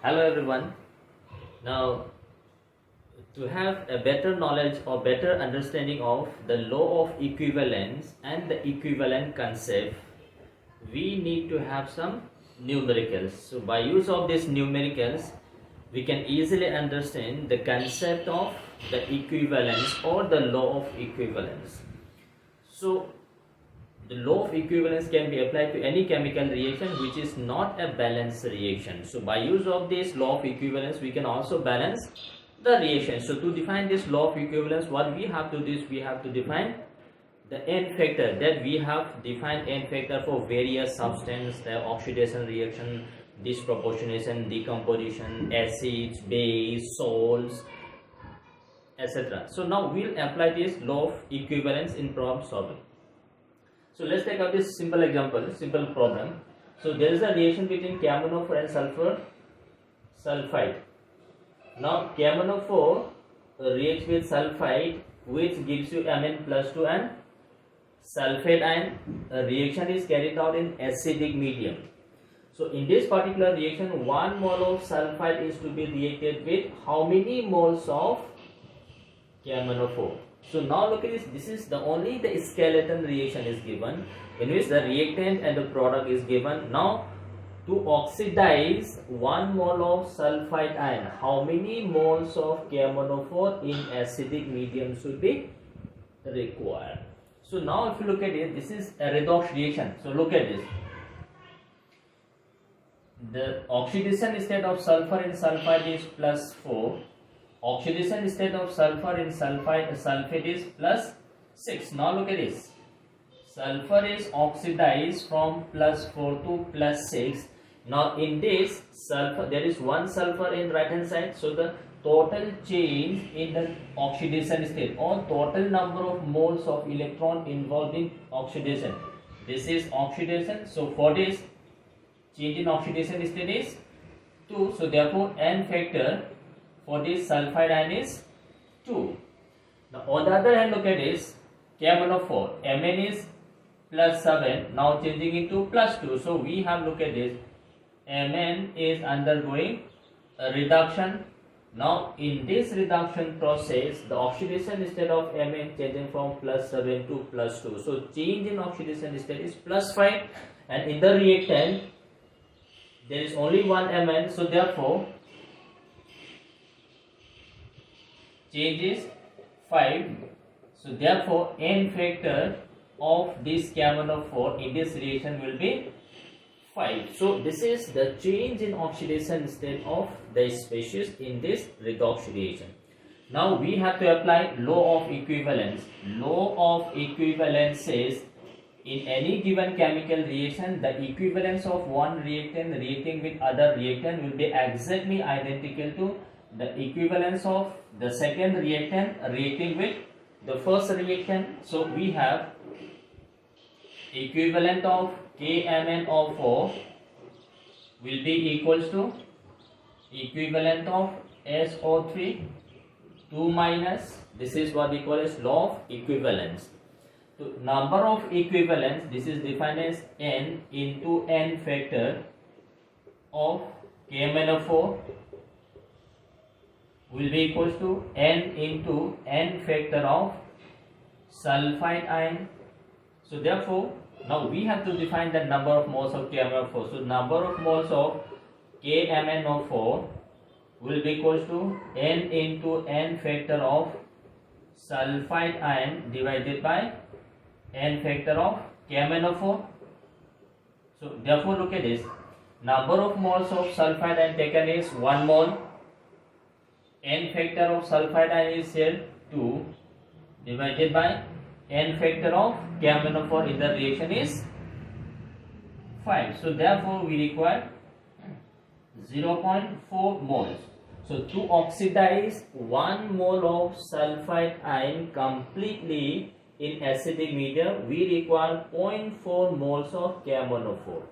Hello everyone. Now, to have a better knowledge or better understanding of the law of equivalence and the equivalent concept, we need to have some numericals. So by use of these numericals, we can easily understand the concept of the equivalence or the law of equivalence. So the law of equivalence can be applied to any chemical reaction which is not a balanced reaction. So by use of this law of equivalence, we can also balance the reaction. So to define this law of equivalence, what we have to do is we have to define the n factor. That we have defined n factor for various substances, the oxidation reaction, disproportionation, decomposition, acids, base, salts, etc. So now we'll apply this law of equivalence in problem solving. So let's take up this simple example, simple problem. So there is a reaction between KMnO4 and sulfur sulfide. Now KMnO4 reacts with sulfide, which gives you Mn+2 and sulfate ion. A reaction is carried out in acidic medium. So in this particular reaction, 1 mole of sulfide is to be reacted with how many moles of KMnO4? So now look at this. This is only the skeleton reaction is given, in which the reactant and the product is given. Now to oxidize 1 mole of sulfide ion, how many moles of KMnO4 in acidic medium should be required? So now if you look at it, this is a redox reaction. So look at this. The oxidation state of sulfur in sulfide is +4. Oxidation state of sulfur in sulfate is +6. Now look at this. Sulfur is oxidized from +4 to +6. Now in this sulfur, there is one sulfur in right hand side. So the total change in the oxidation state or total number of moles of electron involved in oxidation. This is oxidation. So for this, change in oxidation state is 2. So therefore n factor for this sulfide ion is 2. Now on the other hand, look at this. KMnO4, Mn is +7, now changing into +2. So we have, look at this, Mn is undergoing a reduction. Now in this reduction process, the oxidation state of Mn changing from +7 to +2. So change in oxidation state is +5, and in the reactant there is only one Mn. So therefore change is 5. So therefore n factor of this KMnO4 in this reaction will be 5. So this is the change in oxidation state of the species in this redox reaction. Now we have to apply law of equivalence. Law of equivalence says in any given chemical reaction, the equivalence of one reactant reacting with other reactant will be exactly identical to the equivalence of the second reactant reacting with the first reactant. So we have equivalent of KMnO4 will be equals to equivalent of SO3 2 minus, this is what we call as law of equivalence. So number of equivalence, this is defined as n into n factor of KMnO4 will be equals to n into n factor of sulfide ion. So therefore now we have to define the number of moles of KMnO4. So number of moles of KMnO4 will be equals to n into n factor of sulfide ion divided by n factor of KMnO4. So therefore look at this. Number of moles of sulfide ion taken is 1 mole. N factor of sulfide ion is here 2 divided by n factor of KMnO4 in the reaction is 5. So therefore we require 0.4 moles. So to oxidize 1 mole of sulfide ion completely in acidic medium, we require 0.4 moles of KMnO4.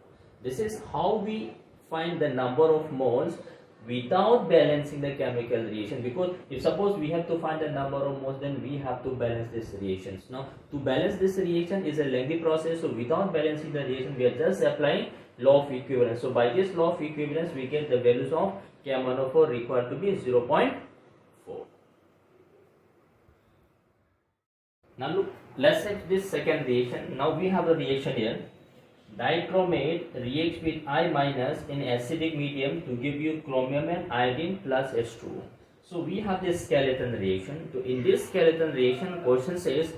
This is how we find the number of moles without balancing the chemical reaction, because if suppose we have to find the number of moles, then we have to balance these reactions. Now to balance this reaction is a lengthy process, so without balancing the reaction, we are just applying law of equivalence. So by this law of equivalence, we get the values of KMnO4 required to be 0.4. Now look, let's take this second reaction. Now we have a reaction here. Dichromate reacts with I minus in acidic medium to give you chromium and iodine plus H2O. So we have this skeleton reaction. So in this skeleton reaction, question says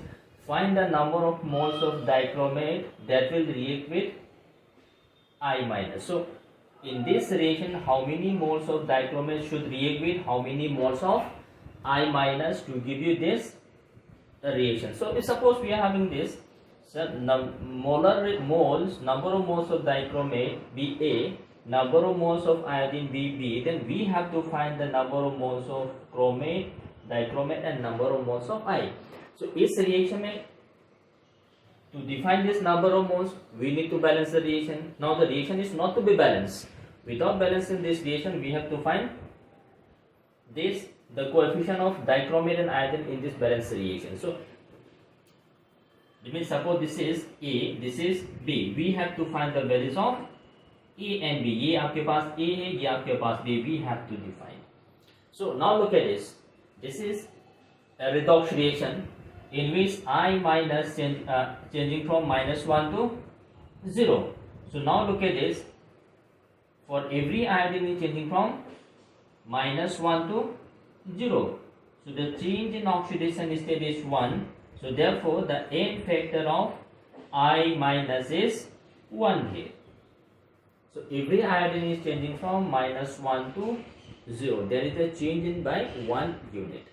find the number of moles of dichromate that will react with I minus. So in this reaction, how many moles of dichromate should react with how many moles of I minus to give you this reaction? So if suppose we are having this, so number of moles of dichromate be A, number of moles of iodine be B, then we have to find the number of moles of chromate, dichromate and number of moles of I. So इस reaction में to define this number of moles, we need to balance the reaction. Now the reaction is not to be balanced. Without balancing this reaction, we have to find this the coefficient of dichromate and iodine in this balanced reaction. So it means suppose this is A, this is B. We have to find the values of A and B. ये आपके पास A है, ये आपके पास B. We have to define. So now look at this. This is a redox reaction in which I minus changing from -1 to 0. So now look at this. For every iodine is changing from -1 to 0. So the change in oxidation state is 1. So therefore the n factor of I minus is 1 here. So every iodine is changing from -1 to 0. There is a change in by 1 unit.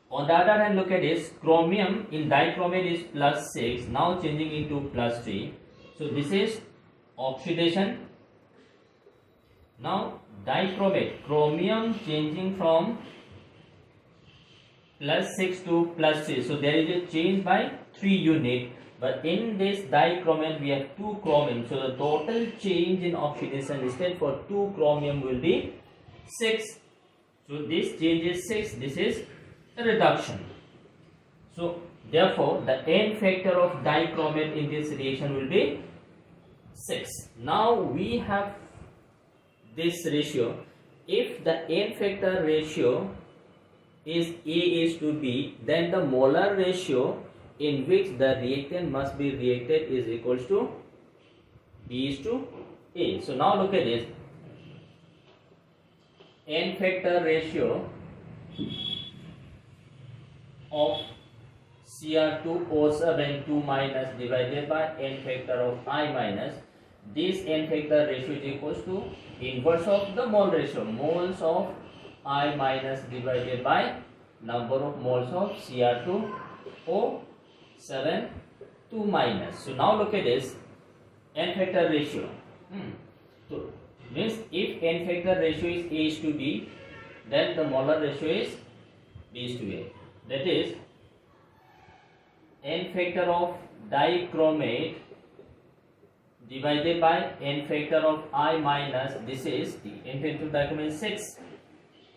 On the other hand, look at this. Chromium in dichromate is +6. Now changing into +3. So this is oxidation. Now dichromate, chromium changing from +6 to +3. So there is a change by 3 unit. But in this dichromate we have 2 chromium. So the total change in oxidation state for 2 chromium will be 6. So this change is 6. This is a reduction. So therefore the n factor of dichromate in this reaction will be 6. Now we have this ratio. If the n factor ratio is A is to B, then the molar ratio in which the reactant must be reacted is equals to B is to A. So now look at this. N factor ratio of Cr2O7 2 minus divided by n factor of I minus. This n factor ratio is equals to inverse of the mole ratio, moles of I minus divided by number of moles of Cr2O7 2 minus. So now look at this n factor ratio. So means if n factor ratio is A is to B, then the molar ratio is B is to A. That is n factor of dichromate divided by n factor of I minus. This is the n factor of dichromate is 6.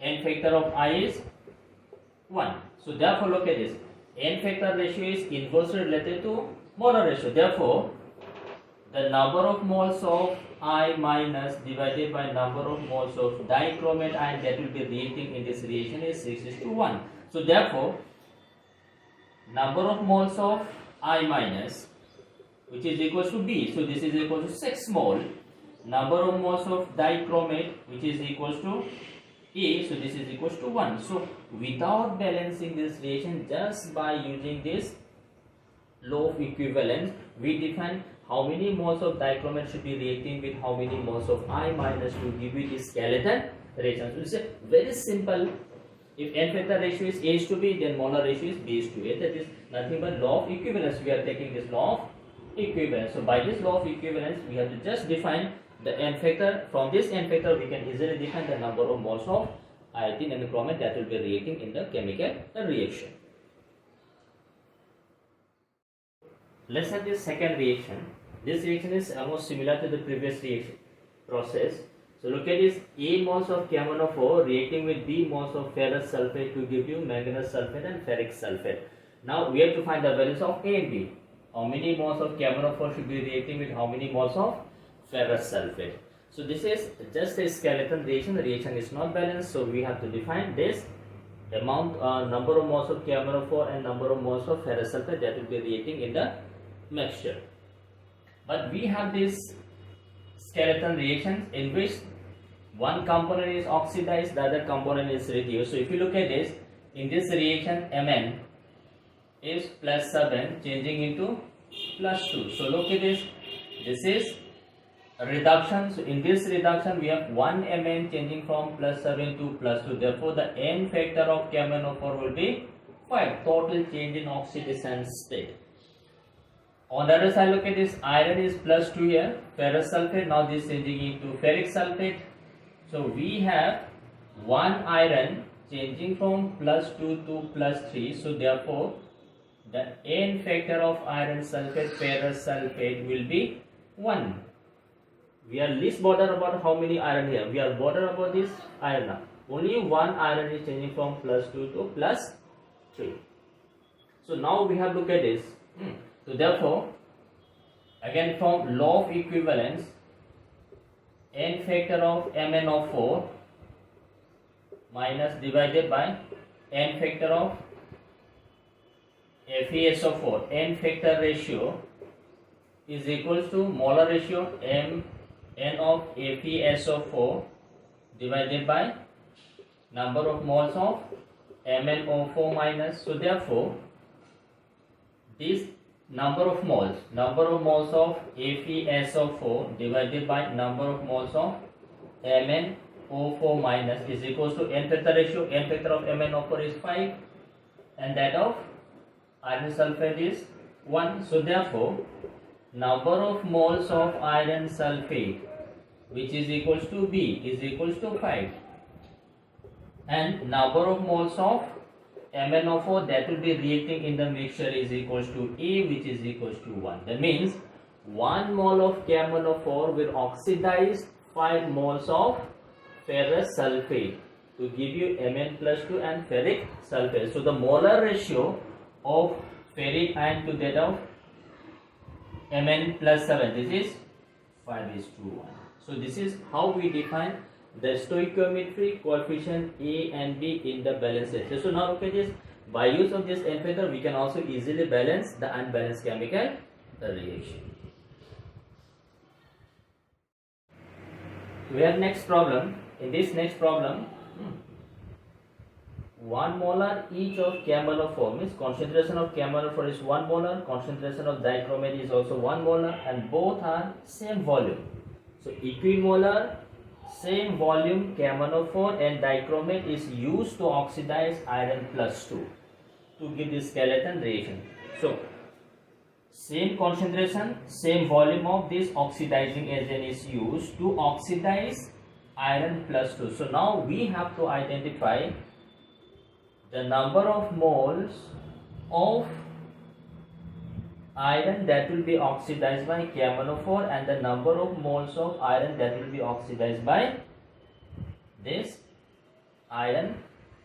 N factor of I is 1. So therefore look at this. N factor ratio is inversely related to molar ratio. Therefore the number of moles of I minus divided by number of moles of dichromate ion that will be reacting in this reaction is 6:1. So therefore number of moles of I minus, which is equals to B. So this is equal to 6 mole. Number of moles of dichromate, which is equals to A. So this is equals to 1. So without balancing this reaction, just by using this law of equivalence, we define how many moles of dichromate should be reacting with how many moles of I minus to give you this skeleton reaction. So it's a very simple. If n factor ratio is A is to B, then molar ratio is B is to A. That is nothing but law of equivalence. We are taking this law of equivalence. So by this law of equivalence, we have to just define the n factor. From this n factor, we can easily define the number of moles of iodine and chromate that will be reacting in the chemical reaction. Let's have this second reaction. This reaction is almost similar to the previous reaction process. So look at this. A moles of KMnO4 reacting with B moles of ferrous sulfate to give you manganese sulfate and ferric sulfate. Now we have to find the values of A and B. How many moles of KMnO4 should be reacting with how many moles of ferrous sulfate. So this is just a skeleton reaction. The reaction is not balanced, so we have to define this amount, number of moles of KMnO4 and number of moles of ferrous sulfate that will be reacting in the mixture. But we have this skeleton reaction in which one component is oxidized, the other component is reduced. So if you look at this, in this reaction Mn is plus 7 changing into plus 2. So look at this, this is a reduction. So in this reduction we have 1 Mn changing from plus 7 to plus 2. Therefore the N factor of KMnO4 will be 5, total change in oxidation state. On the other side, look at this, iron is plus 2 here, ferrous sulfate, now this is changing into ferric sulfate. So we have 1 iron changing from plus 2 to plus 3. So therefore the N factor of iron sulfate, ferrous sulfate will be 1. We are least bothered about how many iron here. We are bothered about this iron now. Only 1 iron is changing from plus 2 to plus 3. So now we have look at this. So therefore, again from law of equivalence, N factor of MnO4 minus divided by N factor of FeSO4, N factor ratio is equals to molar ratio N of FeSO4 divided by number of moles of MnO4 minus. So therefore, this number of moles of FeSO4 divided by number of moles of MnO4 minus is equals to N factor ratio. N factor of MnO4 is 5 and that of iron sulfate is 1. So therefore, number of moles of iron sulfate, which is equals to B, is equals to 5, and number of moles of MnO4 that will be reacting in the mixture is equals to A, which is equals to 1. That means 1 mole of KMnO4 will oxidize 5 moles of ferrous sulfate to give you Mn plus 2 and ferric sulfate. So the molar ratio of ferric ion to that of Mn plus 7, this is 5:1. So this is how we define the stoichiometric coefficient A and B in the balance ratio. So now look at this, by use of this N factor we can also easily balance the unbalanced chemical reaction. We have next problem. In this next problem, 1 molar each of KMnO4 means concentration of KMnO4 is 1 molar, concentration of dichromate is also 1 molar, and both are same volume. So equimolar same volume KMnO4 and dichromate is used to oxidize iron plus 2 to give this skeleton reaction. So same concentration, same volume of this oxidizing agent is used to oxidize iron plus 2. So now we have to identify the number of moles of iron that will be oxidized by KMnO4 and the number of moles of iron that will be oxidized by this iron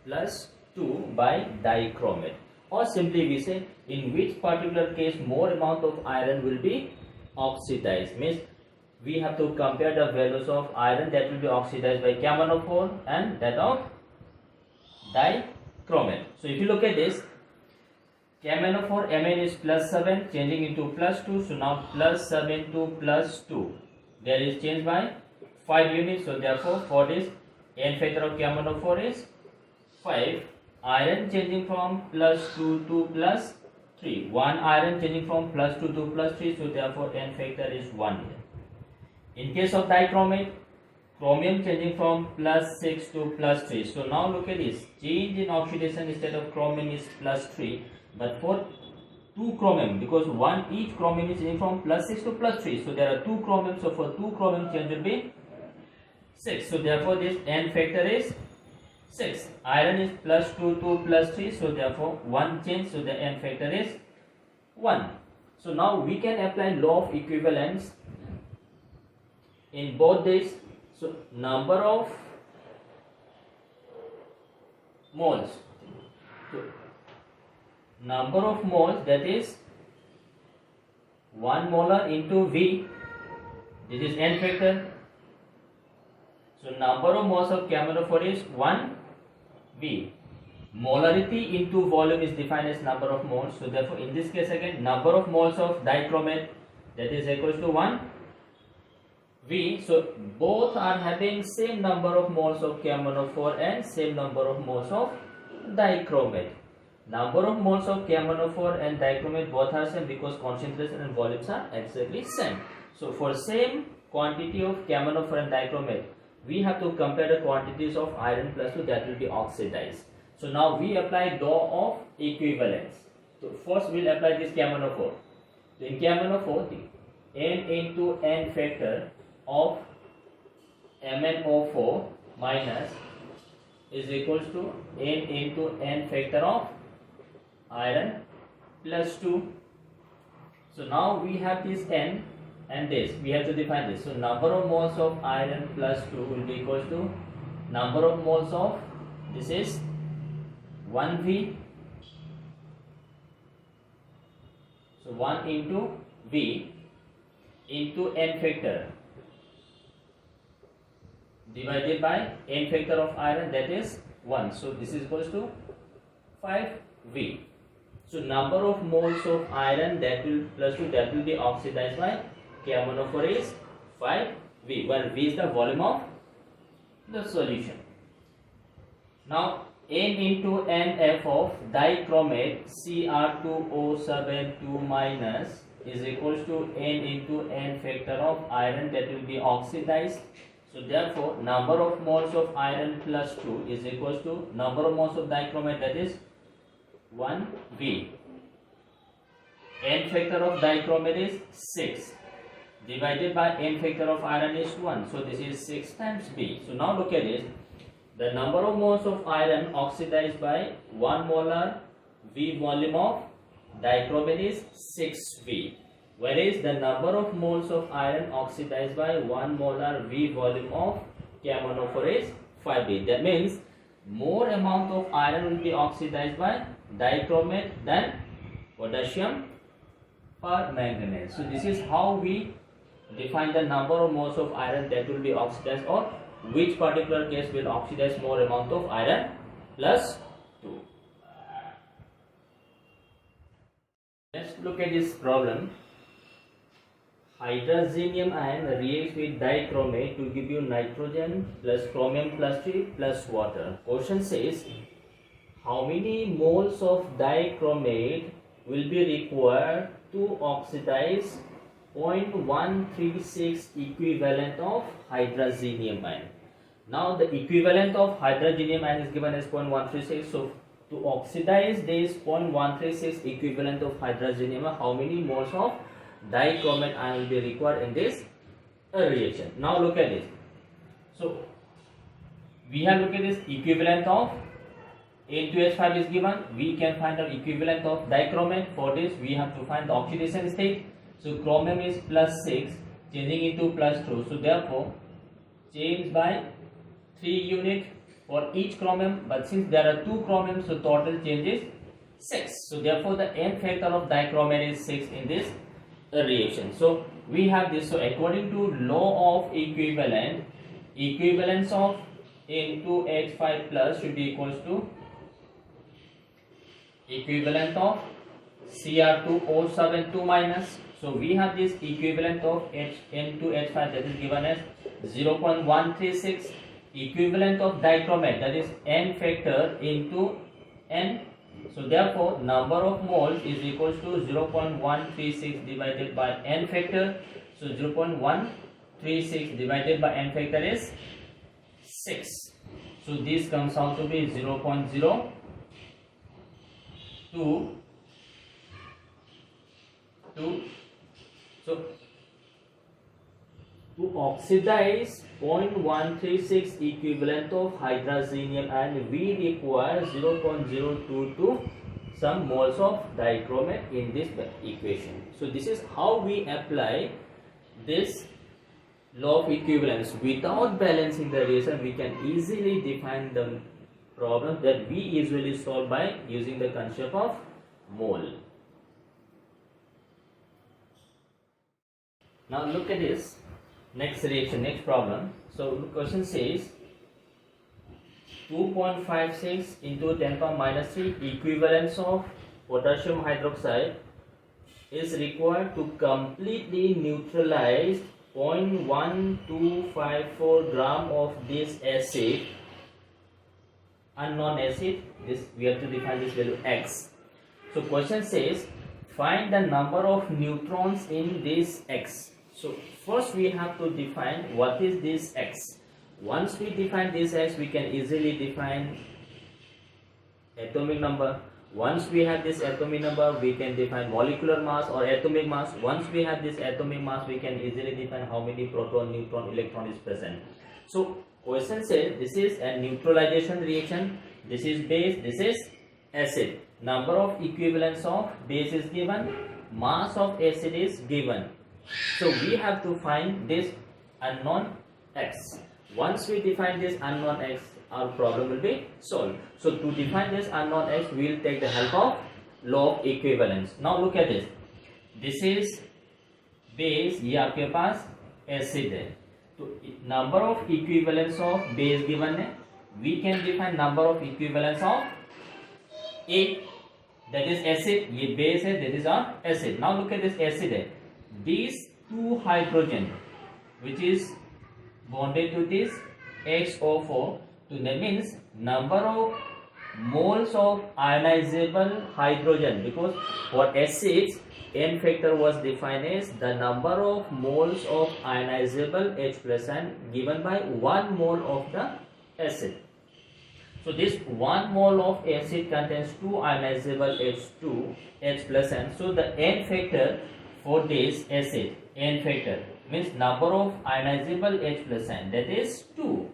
plus 2 by dichromate. Or simply we say in which particular case more amount of iron will be oxidized, means we have to compare the values of iron that will be oxidized by KMnO4 and that of dichromate. So if you look at this, KMnO4 Mn is plus 7 changing into plus 2. So now plus 7 to plus 2, there is change by 5 units. So therefore for this N factor of KMnO4 is 5. Iron changing from plus 2 to plus 3. 1 iron changing from plus 2 to plus 3. So therefore N factor is 1. In case of dichromate, chromium changing from plus 6 to plus 3. So now look at this, change in oxidation state of chromium is plus 3. But for 2 chromium, because each chromium is changing from plus 6 to plus 3. So there are 2 chromium. So for 2 chromium change will be 6. So therefore this N factor is 6. Iron is plus 2 to plus 3. So therefore 1 change. So the N factor is 1. So now we can apply law of equivalence in both these. So number of moles. So number of moles, that is 1 molar into V This is n factor. So number of moles of camphor is 1 V. Molarity into volume is defined as number of moles. So therefore in this case again number of moles of dichromate, that is equals to 1 V. So both are having same number of moles of camphor and same number of moles of dichromate. Number of moles of camphor and dichromate both are same because concentration and volumes are exactly same. So for same quantity of camphor and dichromate, we have to compare the quantities of iron plus 2 that will be oxidized. So now we apply law of equivalence. So first we will apply this camphor. So in camphor, n into n factor of MnO4 minus is equals to n into n factor of iron plus 2. So now we have this n and this, we have to define this. So number of moles of iron plus 2 will be equals to number of moles of, this is 1V. So 1 into V into n factor divided by n factor of iron, that is 1. So this is equals to 5V. So number of moles of iron that will plus 2 that will be oxidized by camphor is 5V, where V is the volume of the solution. Now n into NF of dichromate Cr2O7 2 minus is equals to n into n factor of iron that will be oxidized. So therefore number of moles of iron plus 2 is equals to number of moles of dichromate, that is 1V. N factor of dichromate is 6 divided by n factor of iron is 1. So this is 6 times V. So now look at this. The number of moles of iron oxidized by 1 molar V volume of dichromate is 6V. Whereas the number of moles of iron oxidized by 1 molar V volume of camphor is 5V. That means more amount of iron will be oxidized by dichromate than potassium permanganate. So this is how we define the number of moles of iron that will be oxidized, or which particular case will oxidize more amount of iron plus 2. Let's look at this problem. Hydrazinium ion reacts with dichromate to give you nitrogen plus chromium plus 3 plus water. Question says, how many moles of dichromate will be required to oxidize 0.136 equivalent of hydrazinium ion? Now the equivalent of hydrazinium ion is given as 0.136. So to oxidize this 0.136 equivalent of hydrazinium ion, how many moles of dichromate ion will be required in this reaction? Now look at this. So we have looked at this equivalent of N2H5 is given. We can find the equivalent of dichromate. For this we have to find the oxidation state. So chromium is plus 6 changing into plus 2. So therefore change by 3 unit for each chromium, but since there are 2 chromiums, so total change is 6. So therefore the n factor of dichromate is 6 in this reaction. So we have this. So according to law of equivalence, equivalence of N2H5 plus should be equals to equivalent of Cr2O7 2 minus. So we have this equivalent of N2H5 that is given as 0.136, equivalent of dichromate, that is n factor into n. So therefore number of moles is equals to 0.136 divided by n factor. So 0.136 divided by n factor is 6. So this comes out to be 0.02. So to oxidize 0.136 equivalent of hydrazinium ion, we require 0.022 some moles of dichromate in this equation. So this is how we apply this law of equivalence. Without balancing the reaction, we can easily define the problem that we usually solve by using the concept of mole. Now look at this. Next reaction, next problem. So the question says 2.56 into 10 power minus 3 equivalents of potassium hydroxide is required to completely neutralize 0.1254 gram of this acid, unknown acid. This we have to define this value x. So question says find the number of neutrons in this x. So first we have to define what is this x. Once we define this x, we can easily define atomic number. Once we have this atomic number, we can define molecular mass or atomic mass. Once we have this atomic mass, we can easily define how many proton, neutron, electron is present. So question says this is a neutralization reaction. This is base, this is acid. Number of equivalents of base is given, mass of acid is given. So we have to find this unknown x. Once we define this unknown x, our problem will be solved. So to define this unknown x, we will take the help of law of equivalence. Now look at this. This is base, ये आपके पास acid है. तो number of equivalents of base given है. We can define number of equivalents of A, that is acid. ये base है, that is our acid. Now look at this acid है. These two hydrogen, which is bonded to this XO4. So that means number of moles of ionizable hydrogen, because for acids N factor was defined as the number of moles of ionizable H plus N given by 1 mole of the acid. So this 1 mole of acid contains 2 ionizable H2 H plus N. So the N factor for this acid, N factor means number of ionizable H plus N, that is 2.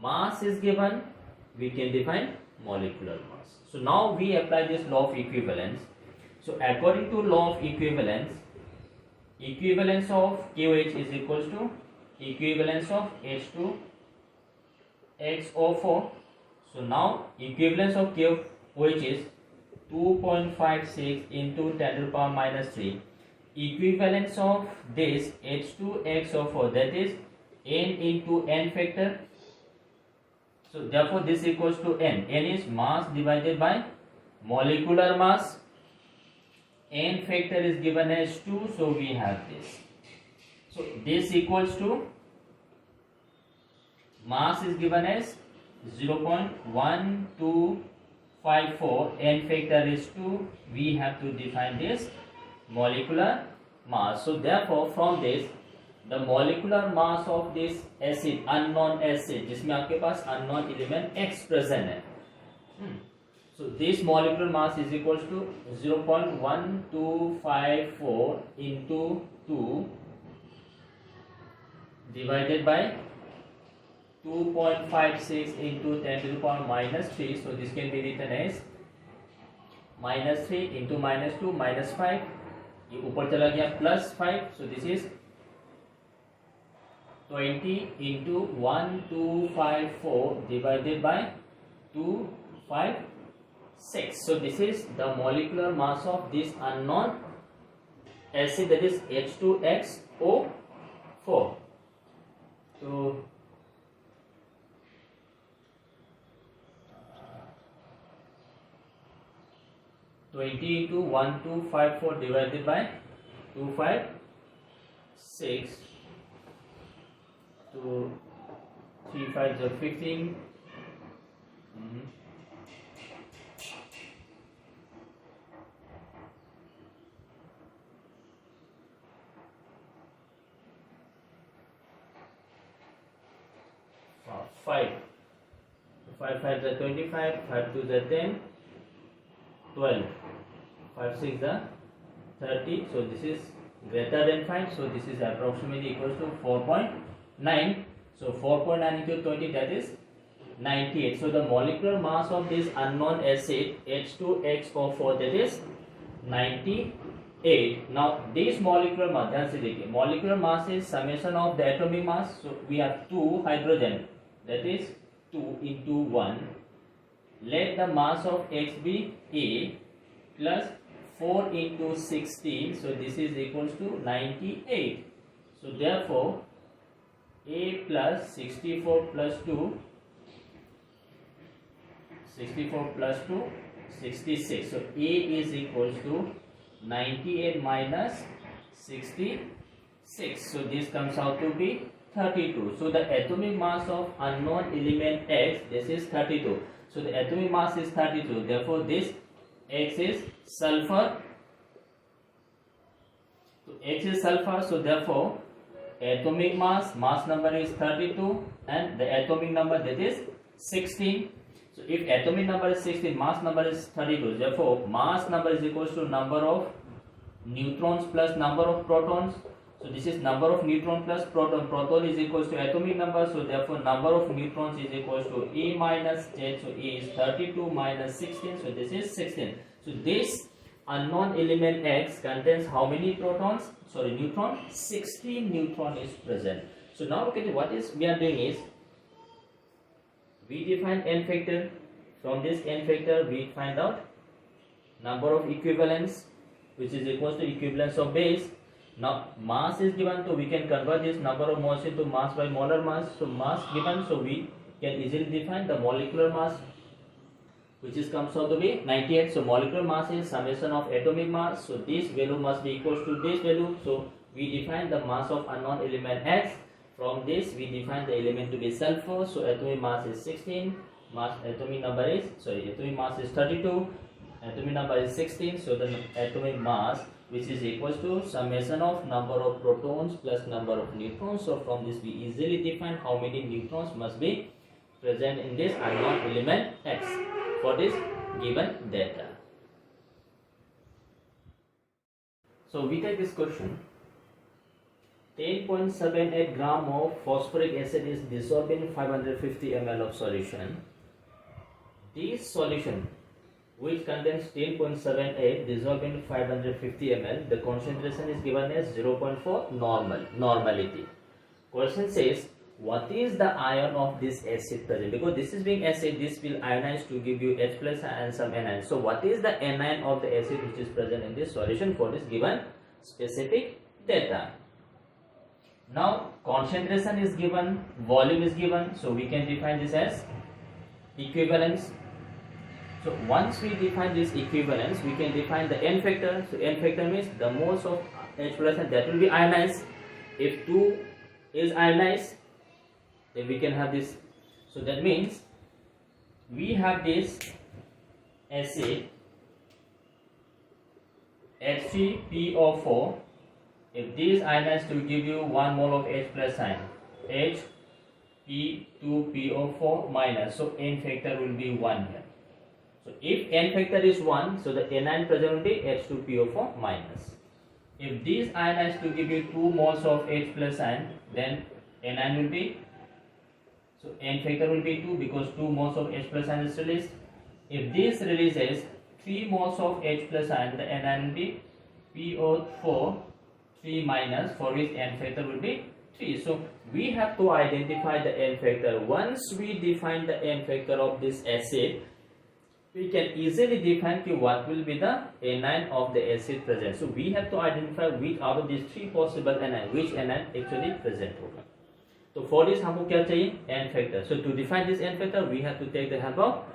Mass is given, we can define molecular mass. So now we apply this law of equivalence. So according to law of equivalence, equivalence of KOH is equals to equivalence of H2 XO4. So now equivalence of KOH is 2.56 into 10 to the power minus 3. Equivalence of this H2 XO4, that is N into N factor. So therefore this equals to N. N is mass divided by molecular mass. N factor is given as 2, so we have this. So this equals to mass is given as 0.1254. N factor is 2. We have to define this molecular mass. So therefore from this, the molecular mass of this acid, unknown acid, जिसमें आपके पास unknown element X present है. So this molecular mass is equals to 0.1254 into 2 divided by 2.56 into 10 to the power minus 3. So this can be written as minus 3 into minus 2 minus 5. ये ऊपर चला गया plus 5. So this is 20 into 1254 divided by 256. So this is the molecular mass of this unknown acid, that is H2XO4. So 20 into 1254 divided by 256. So 3 5 are 15. Five 5 5 are 25, 5 2 are 10, 12, 5 6 are 30. So this is greater than 5. So this is approximately equals to 4.9. So 4.9 into 20, that is 98. So the molecular mass of this unknown acid H2XO4, that is 98. Now this molecular mass, ध्यान से देखिए, molecular mass is summation of the atomic mass. So we have 2 hydrogen, that is 2 into 1. Let the mass of X be A plus 4 into 16. So this is equals to 98. So therefore A plus 64 plus 2, 64 plus 2, 66. So A is equals to 98 minus 66. So this comes out to be 32. So the atomic mass of unknown element X, this is 32. So the atomic mass is 32. Therefore this X is sulfur. So X is sulfur. So therefore atomic mass number is 32 and the atomic number, that is 16. So if atomic number is 16, mass number is 32. Therefore mass number is equals to number of neutrons plus number of protons. So this is number of neutron plus proton. Proton is equals to atomic number. So therefore number of neutrons is equals to E minus Z. So E is 32 minus 16. So this is 16. So this unknown element X contains how many protons? Sorry, neutron. 16 neutron is present. So now look at what is we are doing is we define n factor. From this n factor we find out number of equivalents, which is equals to equivalence of base. Now mass is given, so we can convert this number of moles into mass by molar mass. So mass given, so we can easily define the molecular mass, which is comes out to be 98. So molecular mass is summation of atomic mass. So this value must be equals to this value. So we define the mass of unknown element X. From this we define the element to be sulfur. So atomic mass is 16. Atomic mass is 32. Atomic number is 16. So the atomic mass, which is equals to summation of number of protons plus number of neutrons. So from this we easily define how many neutrons must be present in this unknown element X for this given data. So we take this question. 10.78 gram of phosphoric acid is dissolved in 550 ml of solution. This solution, which contains 10.78 dissolved in 550 ml, the concentration is given as 0.4 normality. Question says, what is the ion of this acid present? Because this is being acid, this will ionize to give you H plus and some anion. So what is the anion of the acid which is present in this solution for this given specific data? Now concentration is given, volume is given, so we can define this as equivalence. So once we define this equivalence, we can define the n factor. So n factor means the moles of H plus and that will be ionized. If 2 is ionized, then we can have this. So that means we have this acid H3PO4. If this ionized to give you 1 mole of H plus sign, H2PO4 minus. So n factor will be 1 here. So if n factor is 1, so the anion present will be H2PO4 minus. If this ionized to give you 2 moles of H plus ion, then anion will be, so n factor will be 2 because 2 moles of H plus ion is released. If this releases 3 moles of H plus ion, the anion will be PO4 3 minus, for which n factor will be 3. So we have to identify the n factor. Once we define the n factor of this acid, we can easily define what will be the anion of the acid present. So we have to identify which out of these 3 possible anion, which anion actually present होगा. So for this हमको क्या चाहिए? n factor. So to define this n factor, we have to take the help of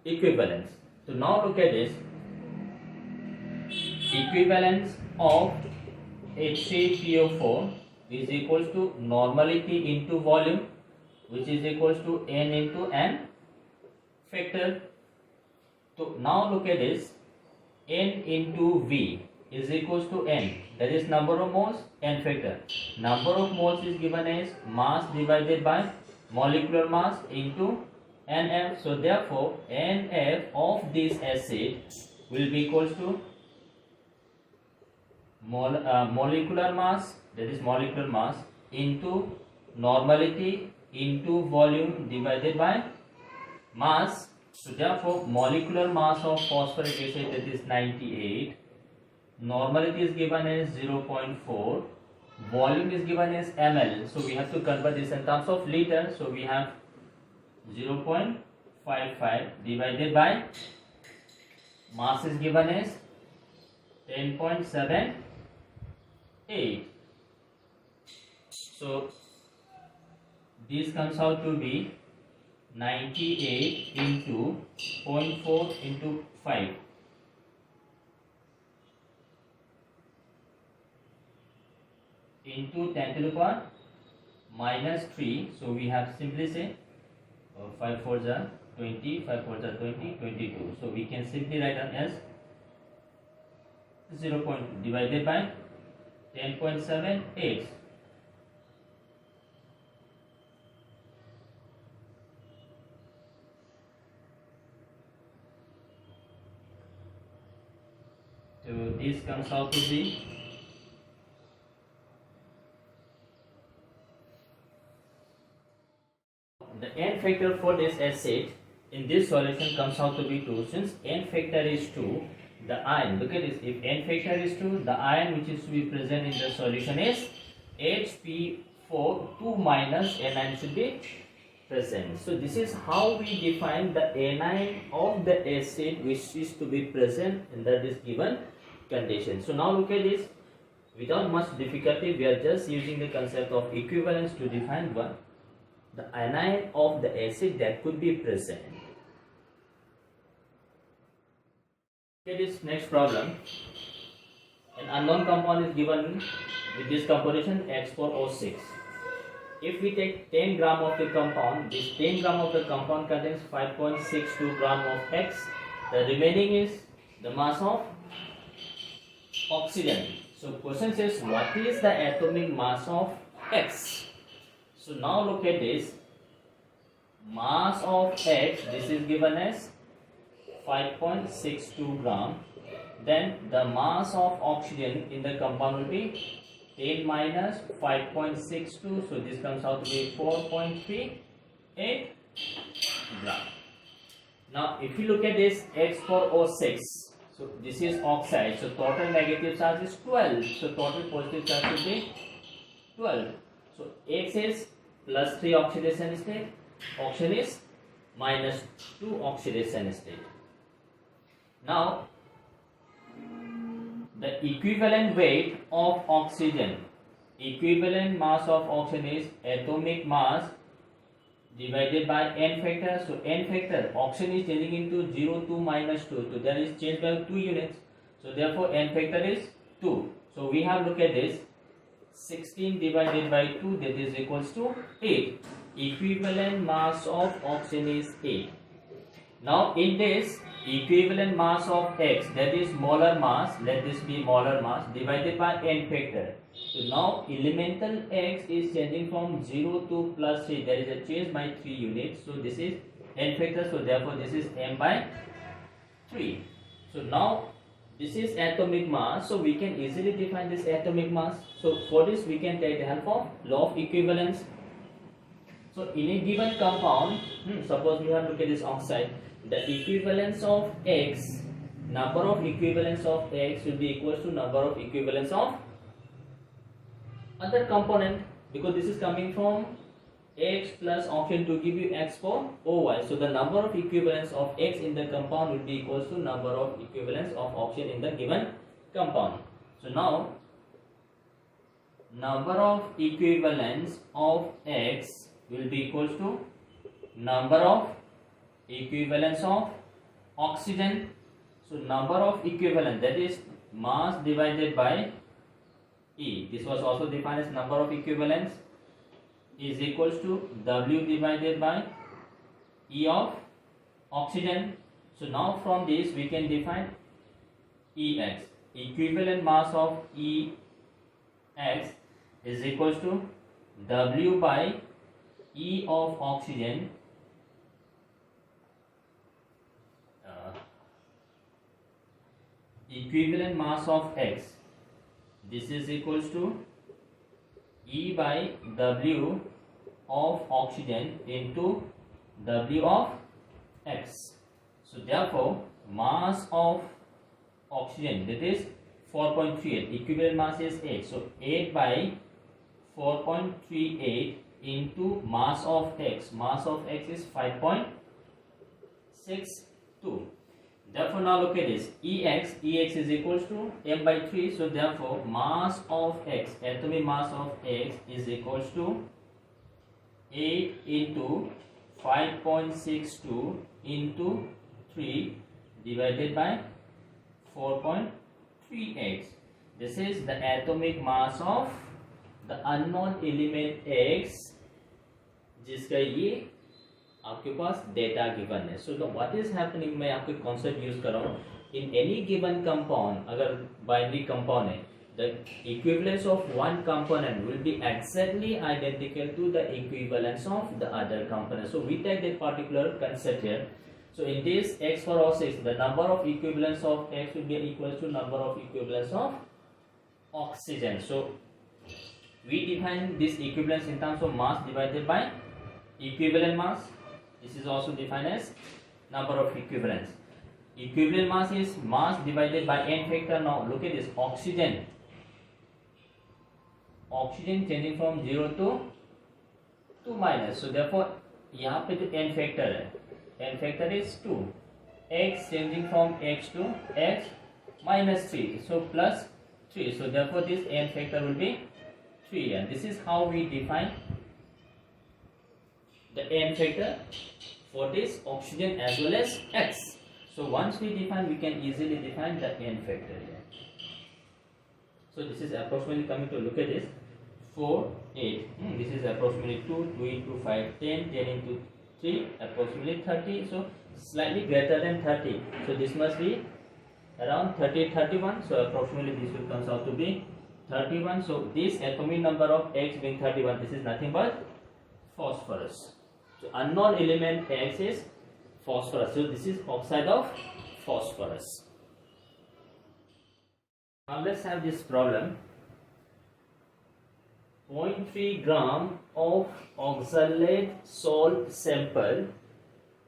equivalence. So now look at this. Equivalence of H3PO4 is equals to normality into volume, which is equals to n into n factor. So now look at this, n into V is equals to n, that is number of moles, n factor. Number of moles is given as mass divided by molecular mass into Nf. So therefore Nf of this acid will be equals to molecular mass, that is molecular mass, into normality into volume divided by mass. So therefore molecular mass of phosphoric acid, that is 98, normality is given as 0.4, volume is given as ml. So we have to convert this in terms of liter. So we have 0.55 divided by mass is given as 10.78. So this comes out to be 98 into 0.4 into 5 into 10 to the power minus 3. So we have simply say 5 4s are 20, 5 4s are 20, 22. So we can simply write down as 0. Divided by 10.78. So this comes out to be the n factor for this acid in this solution comes out to be 2. Since n factor is 2, the ion, look at this, if n factor is 2, the ion which is to be present in the solution is HP4, 2 minus anion should be present. So this is how we define the anion of the acid which is to be present in this given condition. So now look at this, without much difficulty we are just using the concept of equivalence to define what the anion of the acid that could be present. Look at this next problem. An unknown compound is given with this composition X4O6. If we take 10 gram of the compound, this 10 gram of the compound contains 5.62 gram of X. The remaining is the mass of oxygen. So question says what is the atomic mass of X? So now look at this, mass of X, this is given as 5.62 gram. Then the mass of oxygen in the compound will be 10 minus 5.62, so this comes out to be 4.38 gram. Now if you look at this X4O6, so this is oxide, so total negative charge is 12, so total positive charge will be 12. So X is plus 3 oxidation state, oxygen is minus 2 oxidation state. Now the equivalent weight of oxygen, equivalent mass of oxygen is atomic mass divided by n factor. So n factor, oxygen is changing into 0, 2, minus 2, so that is changed by 2 units, so therefore n factor is 2. So we have look at this, 16 divided by 2, that is equals to 8. Equivalent mass of oxygen is 8. Now in this equivalent mass of X, that is molar mass, let this be molar mass, divided by n factor. So now elemental X is changing from 0 to plus 3, there is a change by 3 units, so this is n factor, so therefore this is m by 3. So now this is atomic mass, so we can easily define this atomic mass. So for this we can take the help of law of equivalence. So in a given compound, suppose we have look at this oxide, the equivalence of X, number of equivalence of X will be equals to number of equivalence of other component, because this is coming from X plus oxygen to give you X4OY. So the number of equivalence of X in the compound will be equals to number of equivalence of oxygen in the given compound. So now number of equivalence of X will be equals to number of equivalence of oxygen. So number of equivalent, that is mass divided by E, this was also defined as number of equivalence, is equals to W divided by E of oxygen. So now from this we can define EX, equivalent mass of EX is equals to W by E of oxygen equivalent mass of X, this is equals to E by W of oxygen into W of X. So therefore mass of oxygen, that is 4.38, equivalent mass is 8, so 8 by 4.38 into mass of X is 5.62. Therefore, now look at this. Ex is equals to m by 3. So therefore, mass of X, atomic mass of X is equals to 8 into 5.62 into 3 divided by 4.3x. This is the atomic mass of the unknown element X, जिसका ये आपके पास data given है. So what is happening, मैं आपको concept use कर रहा हूँ. In any given compound, अगर बाइनरी कंपाउंड है, the equivalence of one component will be exactly identical to the equivalence of the other component. So we take that particular concept here. So in this X for O6, the number of equivalence of X will be equal to number of equivalence of oxygen. So we define this equivalence in terms of mass divided by equivalent mass. This is also defined as number of equivalents. Equivalent mass is mass divided by n factor. Now look at this, oxygen changing from 0 to 2 minus. So therefore यहाँ पे जो n factor है, n factor is 2. X changing from x to x minus 3. So plus 3. So therefore this n factor will be 3. And this is how we define the n factor for this oxygen as well as X. So once we define, we can easily define the n factor here. So this is approximately coming to, look at this, 4, 8. This is approximately 2, 2 into 5, 10, 10 into 3, approximately 30. So slightly greater than 30. So this must be around 30, 31. So approximately this will comes out to be 31. So this atomic number of X being 31, this is nothing but phosphorus. So unknown element X is phosphorus. So this is oxide of phosphorus. Now let's have this problem. 0.3 gram of oxalate salt sample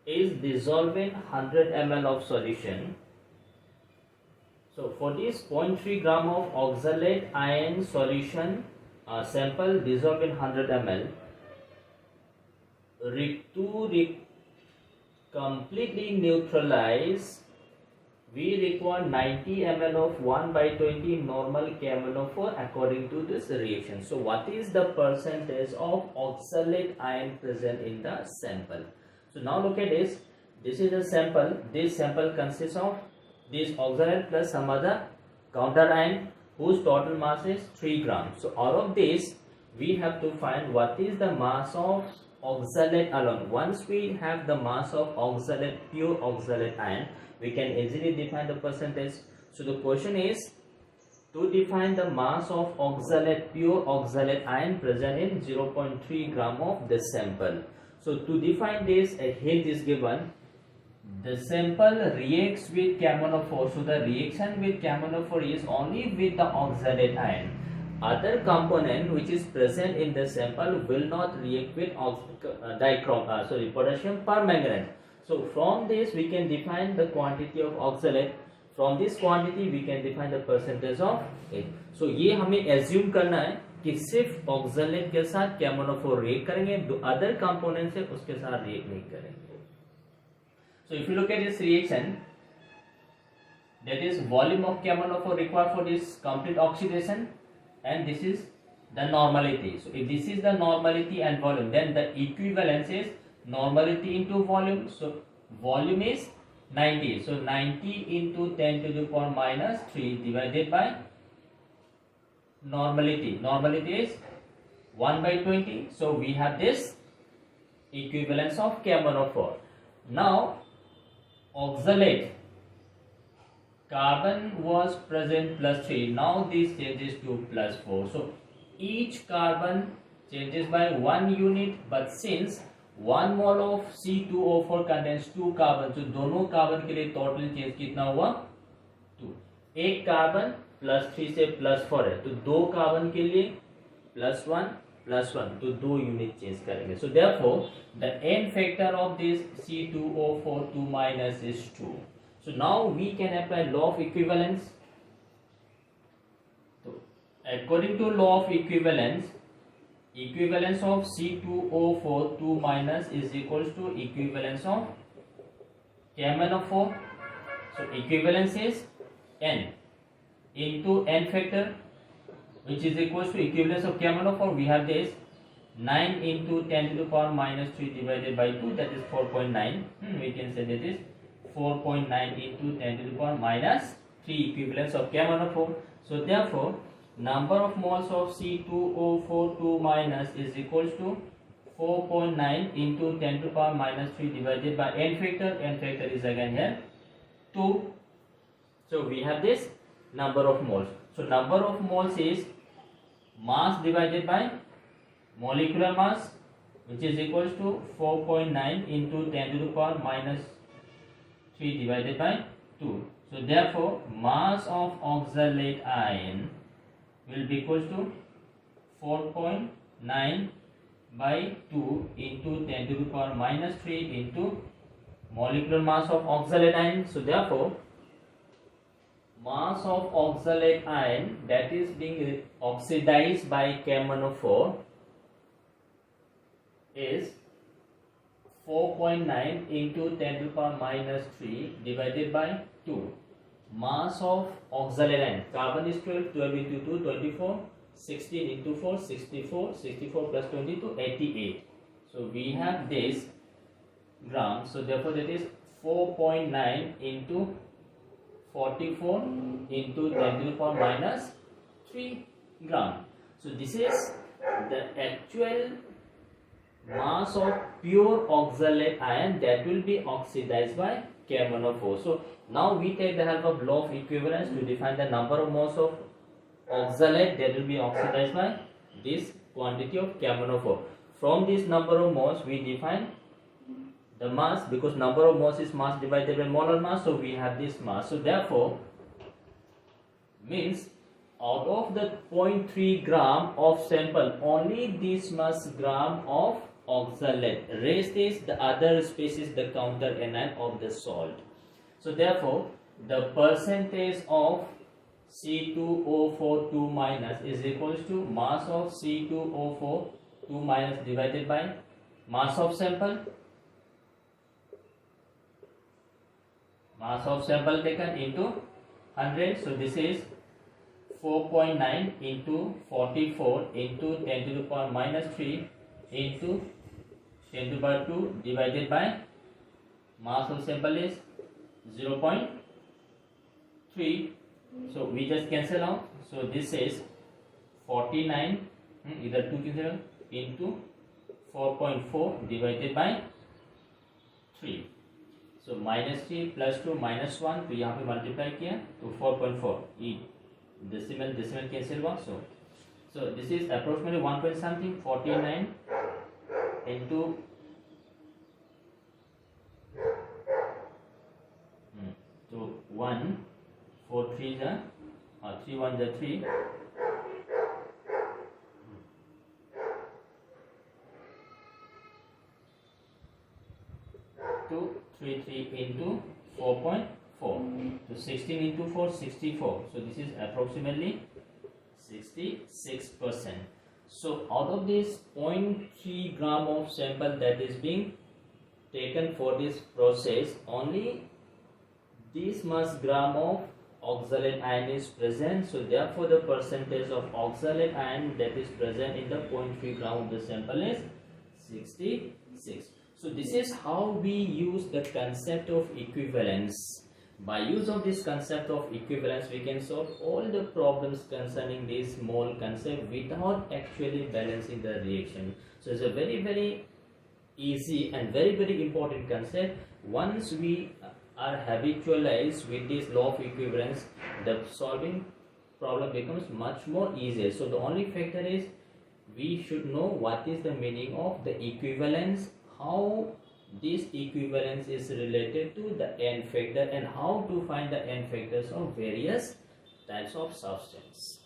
is dissolved in 100 ml of solution. So for this 0.3 gram of oxalate ion solution sample dissolved in 100 ml, to completely neutralize, we require 90 ml of 1 by 20 normal KMnO4 according to this reaction. So what is the percentage of oxalate ion present in the sample? So now look at this. This is a sample. This sample consists of this oxalate plus some other counter ion whose total mass is 3 grams. So out of this, we have to find what is the mass of oxalate alone. Once we have the mass of oxalate, pure oxalate ion, we can easily define the percentage. So the question is to define the mass of oxalate, pure oxalate ion present in 0.3 gram of the sample. So to define this, a hint is given. The sample reacts with KMnO4. So the reaction with KMnO4 is only with the oxalate ion. Other component which is present in the sample will not react with potassium permanganate. So from this we can define the quantity of oxalate. From this quantity we can define the percentage of it. So ये हमें assume करना है कि सिर्फ oxalate के साथ KMnO4 react करेंगे, other components से उसके साथ react नहीं करेंगे. So if you look at this reaction, that is volume of KMnO4 required for this complete oxidation, and this is the normality. So if this is the normality and volume, then the equivalence is normality into volume. So volume is 90. So 90 into 10 to the power minus 3 divided by normality. Normality is 1 by 20. So we have this equivalence of KMnO4. Now oxalate, carbon was present plus 3. Now this changes to plus 4. So each carbon changes by 1 unit, but since 1 mole of C2O4 contains 2 carbon, so दोनों carbon के लिए total change कितना हुआ 2. एक carbon plus 3 से plus 4 है, तो 2 carbon के लिए प्लस 1 तो 2 यूनिट चेंज करेंगे. So therefore the n factor of this C2O4 2 minus is 2. So now we can apply law of equivalence. So according to law of equivalence, equivalence of C2O4 2 minus is equals to equivalence of KMnO4. So equivalence is n into n factor, which is equals to equivalence of K1/4. We have this 9 into 10 to the power minus 3 divided by 2, that is 4.9. We can say that is 4.9 into 10 to the power minus 3, equivalence of K1/4. So therefore, number of moles of C2O42 minus is equals to 4.9 into 10 to the power minus 3 divided by n factor. N factor is again here 2. So we have this number of moles. So number of moles is mass divided by molecular mass, which is equals to 4.9 into 10 to the power minus 3 divided by 2. So therefore, mass of oxalate ion will be equals to 4.9 by 2 into 10 to the power minus 3 into molecular mass of oxalate ion. So therefore, mass of oxalate ion that is being oxidized by K1/4 is 4.9 into 10 to the power minus 3 divided by 2. Mass of oxalate ion, carbon is 12, 12 into 2, 24, 16 into 4, 64, 64 plus 22, 88. So we have this gram, so therefore that is 4.9 into 44 into 10 to the power minus 3 gram. So this is the actual mass of pure oxalate ion that will be oxidized by K1/4. So now we take the help of law of equivalence to define the number of moles of oxalate that will be oxidized by this quantity of K1/4. From this number of moles we define the mass, because number of moles is mass divided by molar mass, so we have this mass. So therefore, means out of the 0.3 gram of sample, only this much gram of oxalate, rest is the other species, the counter anion of the salt. So therefore, the percentage of C2O42 minus is equals to mass of C2O42 minus divided by mass of sample. Mass of sample taken into 100. So this is 4.9 into 44 into 10 to the power minus 3 into 10 to the power 2 divided by mass of sample is 0.3. So we just cancel out. So this is 49 either 2 into 4.4 divided by 3. So minus 3 plus 2 minus 1, तो यहाँ पे multiply किया तो 4.4 ई decimal cancel हुआ. So this is approximately 1 point something 49 into so 1 4 3 जा 3 1 जा 3 to 3 into 4.4. So 16 into 4 64. So this is approximately 66%. So out of this 0.3 gram of sample that is being taken for this process, only this much gram of oxalate ion is present. So therefore the percentage of oxalate ion that is present in the 0.3 gram of the sample is 66. So this is how we use the concept of equivalence. By use of this concept of equivalence, we can solve all the problems concerning this mole concept without actually balancing the reaction. So it's a very easy and very important concept. Once we are habitualized with this law of equivalence, the solving problem becomes much more easier. So the only factor is we should know what is the meaning of the equivalence, how this equivalence is related to the n factor, and how to find the n factors of various types of substance.